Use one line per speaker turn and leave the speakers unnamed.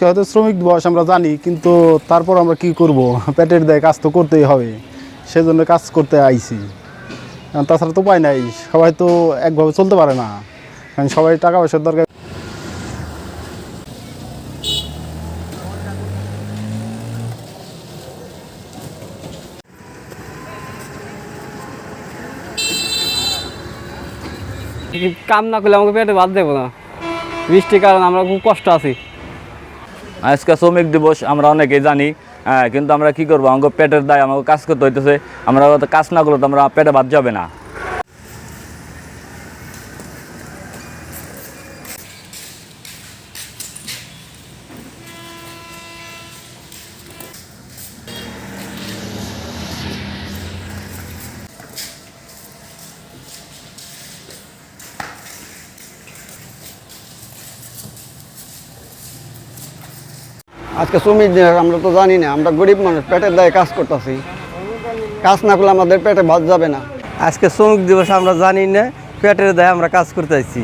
আজকে হয়তো শ্রমিক দিবস আমরা জানি, কিন্তু তারপর আমরা কি করব, পেটের দায়ে কাজ তো করতেই হবে, সেজন্য কাজ করতে আইছি। তাছাড়া তো উপায় নাই, সবাই তো একভাবে চলতে পারে না, কারণ সবাই টাকা পয়সার দরকার।
কাম না করলে আমাকে পেটে ভাত দেবো না, বৃষ্টির কারণে আমরা খুব কষ্ট আছি।
আজকে শ্রমিক দিবস আমরা অনেকেই জানি, কিন্তু আমরা কি করবো, আমাকে পেটের দায় আমাকে কাজ করতে হইতেছে। আমরা কাজ না করলে তো আমরা পেটে ভাত যাবে না।
আজকে শ্রমিক দিবস, আমরা তো জানি না, আমরা গরিব মানুষ, পেটের দায়ে কাজ করতেছি। কাজ না করলে আমাদের পেটে ভাত যাবে না।
আজকে শ্রমিক দিবস আমরা জানি না, পেটের দায়ে আমরা কাজ করতে আসছি।